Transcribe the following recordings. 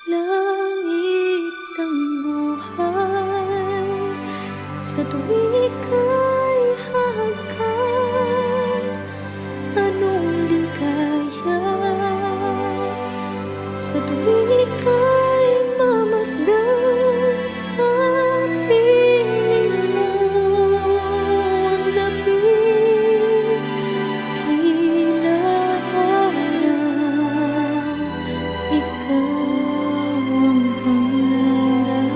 Langit ang buhay sa tuwing ika'y hahagkan. Anong ligaya sa tuwing ika'y mamasdan sa piling mo. Ang gabing tila araw, ikaw ang pangarap.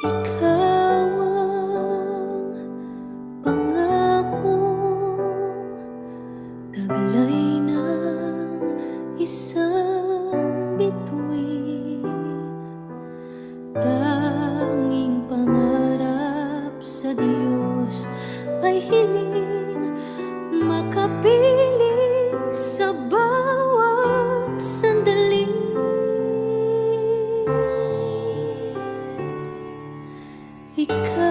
Ikaw ang pangakong taglay ng isang bituin. Tanging pangarap sa Diyos ay hiling makapiling sa bawat sandali. Ikaw